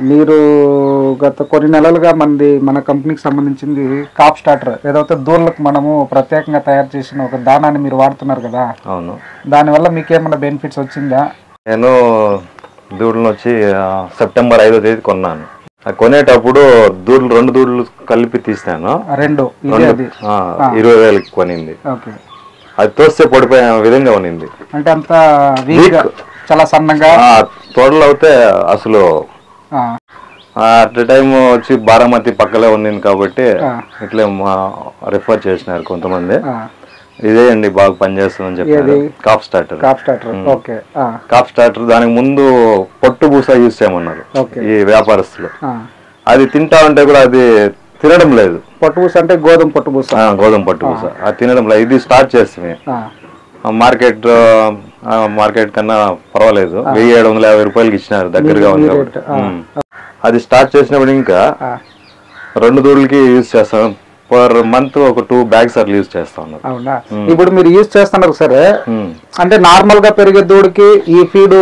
మీరు గత కొన్ని నెలలుగా మన కంపెనీకి సంబంధించింది కాప్ స్టార్టర్ ఏదైతే దూడలకు మనము ప్రత్యేకంగా తయారు చేసిన ఒక దానాన్ని మీరు వాడుతున్నారు కదా. అవును. దానివల్ల మీకేమైనా బెనిఫిట్స్ వచ్చిందా? నేను దూడలను వచ్చి సెప్టెంబర్ 5వ తేదీ కొన్నాను. కొనేటప్పుడు రెండు దూడలు కలిపి తీసినాను. 20,000కి కొనింది. అది తోస్తే పడిపోయే విధంగా ఉన్నింది. అంటే అంత చాలా సన్నగా తోడలు అయితే అసలు అట్ టైం వచ్చి బారామతి పక్కలే ఉన్నింది కాబట్టి ఇట్లే రిఫర్ చేసినారు కొంతమంది. ఇదే అండి బాగా పనిచేస్తుందని చెప్పారు. Cap starter. కాప్ స్టార్టర్ దానికి ముందు పొట్టు బూస యూజ్ చేయమన్నారు ఈ వ్యాపారస్తులు. అది తింటా ఉంటే కూడా అది తినడం లేదు. పొట్టు బూస అంటే గోధుమ పొట్టు బూస. అది తినడం లేదు. ఇది స్టార్ట్ చేస్తే మార్కెట్ కన్నా పర్వాలేదు. 1,750 రూపాయలకి ఇచ్చినారు, దగ్గరగా ఉంది కాబట్టి. అది స్టార్ట్ చేసినప్పుడు ఇంకా 2 దూడలకి యూజ్ చేస్తాం. పర్ మంత్ ఒక 2 bags అట్లా యూజ్ చేస్తా ఉన్నారు. అవునా? ఇప్పుడు మీరు యూజ్ చేస్తున్నారు సరే, అంటే నార్మల్ గా పెరిగే దూడకి ఈ ఫీడ్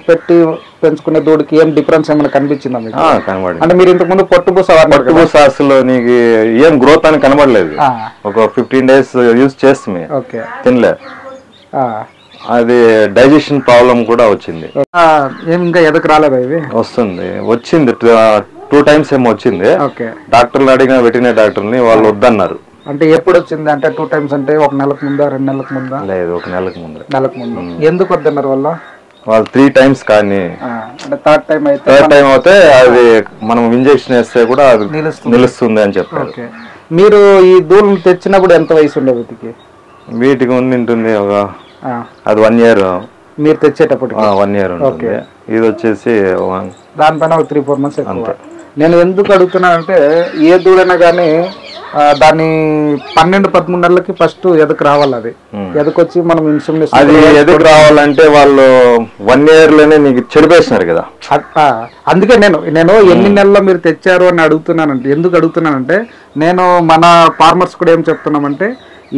పెట్టి పెంచుకునే దూడకి ఏం డిఫరెన్స్ ఏమైనా కనిపించిందా మీకు? కనబడింది. అంటే మీరు ఇంతకు ముందు పొట్టు బూస అసలు నీకు ఏం గ్రోత్ అని కనబడలేదు. ఒక 15 days యూజ్ చేస్తే తినలే. అది డైజెషన్ ప్రాబ్లం కూడా వచ్చింది. ఇంకా ఎదకు రాలేదా? ఇది వచ్చింది 2 times ఏమో వచ్చింది. డాక్టర్లు అడిగిన వెటర్నరీ డాక్టర్ని, వాళ్ళు వద్దన్నారు. అంటే ఎప్పుడు వచ్చింది? అంటే 2 times అంటే 1 నెలకు ముందా 2 నెలలకు ముందా? లేదు, 1 నెలకు ముందు. ఎందుకు వద్దన్నారు వాళ్ళు? 3 times కానీ థర్డ్ టైం అయితే అది మనం ఇంజెక్షన్ వేస్తే కూడా అది నిలుస్తుంది అని చెప్పారు. మీరు ఈ దూడలు తెచ్చినప్పుడు ఎంత వయసు ఉండే వీటికి ఉంటుంది ఒక అది 1 year. మీరు తెచ్చేటప్పుడు 1 year ఉంటుంది. ఇది వచ్చేసి దానిపైన ఒక 3-4 months ఎక్కువ. నేను ఎందుకు అడుగుతున్నానంటే ఏ దూడైనా కానీ దాన్ని 12-13 నెలలకి ఫస్ట్ ఎదకు రావాలి. అది ఎదకొచ్చి మనం ఇన్సులిన్ అది ఎదకు రావాలంటే వాళ్ళు 1 year లోనే నీకు చెడిపేసినారు కదా. అందుకే నేను ఎన్ని నెలల్లో మీరు తెచ్చారు అని అడుగుతున్నానంటే, ఎందుకు అడుగుతున్నానంటే నేను మన ఫార్మర్స్ కూడా ఏం చెప్తున్నామంటే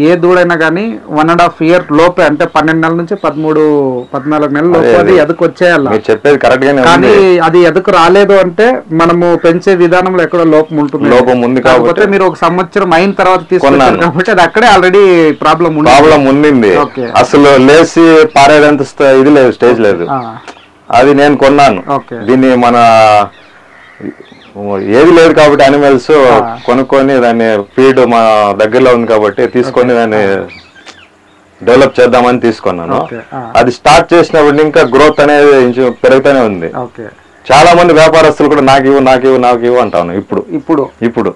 ఏ దూడైనా కానీ 1.5 year లోపే, అంటే 12 నెలల నుంచి 13-14 నెలల లోపు అది ఎదకు వచ్చేయాలి. చెప్పేది కరెక్ట్ గానే. కానీ అది ఎదకు రాలేదు అంటే మనము పెంచే విధానంలో ఎక్కడో లోపం ఉంటుంది. కాకపోతే మీరు 1 సంవత్సరం అయిన తర్వాత తీసుకున్నారు కాబట్టి అది అక్కడే ఆల్రెడీ ప్రాబ్లం ఉండింది. అసలు లేచి పారేదంత ఇది లేదు, స్టేజ్ లేదు. అది నేను కొన్నాను. దీన్ని మన ఏది లేదు కాబట్టి అనిమల్స్ కొనుక్కొని దాన్ని ఫీడ్ మా దగ్గరలో ఉంది కాబట్టి తీసుకొని దాన్ని డెవలప్ చేద్దామని తీసుకున్నాను. అది స్టార్ట్ చేసినప్పుడు ఇంకా గ్రోత్ అనేది పెరుగుతూనే ఉంది. చాలా మంది వ్యాపారస్తులు కూడా నాకు ఇవ్వు అంటాను. ఇప్పుడు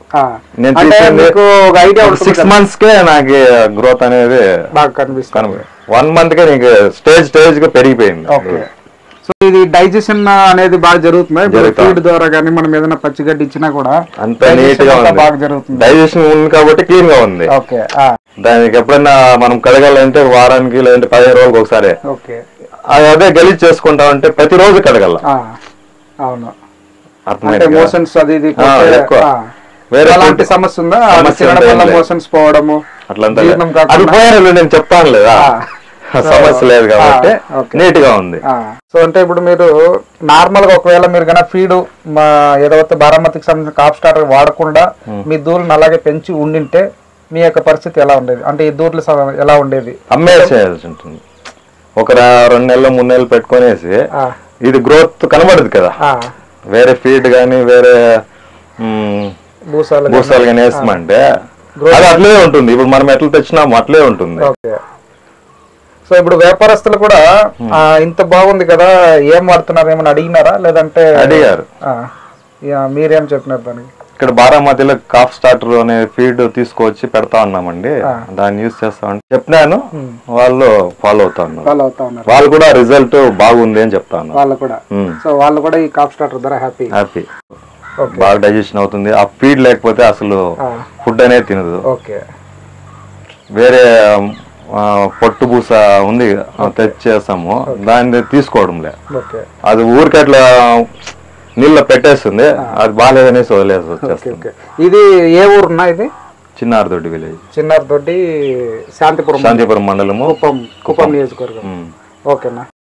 నేను 6 months కే నాకు గ్రోత్ అనేది కనిపిస్తుంది. 1 month కే నీకు స్టేజ్ గా పెరిగిపోయింది. సో ఇది డైజెషన్ అనేది బాగా జరుగుతుంది. ఫీడ్ ద్వారా కానీ మనం ఏదైనా పచ్చిగడ్డి ఇచ్చినా కూడా అంత నీట్ గా బాగా జరుగుతుంది. డైజెషన్ ఉంది కాబట్టి క్లీన్ గా ఉంది. దానికి ఎప్పుడైనా మనం కడగాలంటే వారానికి లేదంటే 15 రోజులకు ఒకసారి అదే గలీజ్ చేసుకుంటా ఉంటే ప్రతిరోజు కడగల. అవును, మోషన్స్ అది వేరే అలాంటి సమస్య ఉందా? మోషన్స్ పోవడము అట్లంతా అది పోయారు, నేను చెప్తాను లేదా, సమస్య లేదు కాబట్టి నీట్ గా ఉంది. సో అంటే ఇప్పుడు మీరు నార్మల్ గా ఒకవేళ మీరు కన్నా ఫీడ్ ఏదైతే బారామతికి సంబంధించిన కాప్ స్టార్టర్ వాడకుండా మీ దూడలను అలాగే పెంచి ఉండింటే మీ యొక్క పరిస్థితి ఎలా ఉండేది? అంటే ఈ దూడలు ఎలా ఉండేది? అమ్మేసేయాల్సి ఉంటుంది. ఒక 2 నెలలు 3 నెలలు పెట్టుకునేసి ఇది గ్రోత్ కనబడదు కదా. వేరే ఫీడ్ గానీ వేరే భూసాలు కానీ వేస్తామంటే అది అట్లే ఉంటుంది. ఇప్పుడు మనం ఎట్లా తెచ్చినామో అట్లే ఉంటుంది. సో ఇప్పుడు వ్యాపారస్తులు కూడా ఇంత బాగుంది కదా ఏం వాడుతున్నారు ఏమని అడిగినారా? లేదంటే అడిగారు. మీరేం చెప్పినారు దానికి? ఇక్కడ బారామతిలో కాప్ స్టార్టర్ అనే ఫీడ్ తీసుకొచ్చి పెడతా ఉన్నామండి, దాన్ని యూజ్ చేస్తామని చెప్పినాను. వాళ్ళు ఫాలో అవుతా ఉన్నారు. వాళ్ళు కూడా రిజల్ట్ బాగుంది అని చెప్తాను. వాళ్ళు కూడా ఈ కాప్ స్టార్టర్ ద్వారా హ్యాపీ. బాగా డైజెషన్ అవుతుంది. ఆ ఫీడ్ లేకపోతే అసలు ఫుడ్ అనేది తినదు. వేరే పొట్టు బూస ఉంది తెచ్చేస్తాము, దాన్ని తీసుకోవడం లే. అది ఊరికి అట్లా నీళ్ళ పెట్టేస్తుంది, అది బాగాలేదనేసి వదిలేసి వచ్చేస్తుంది. ఇది ఏ ఊరున్నా? ఇది చిన్నారదొడ్డి విలేజ్. చిన్నారదొడ్డి శాంతిపురం మండలము, కుప్పం నియోజకవర్గం. ఓకేనా?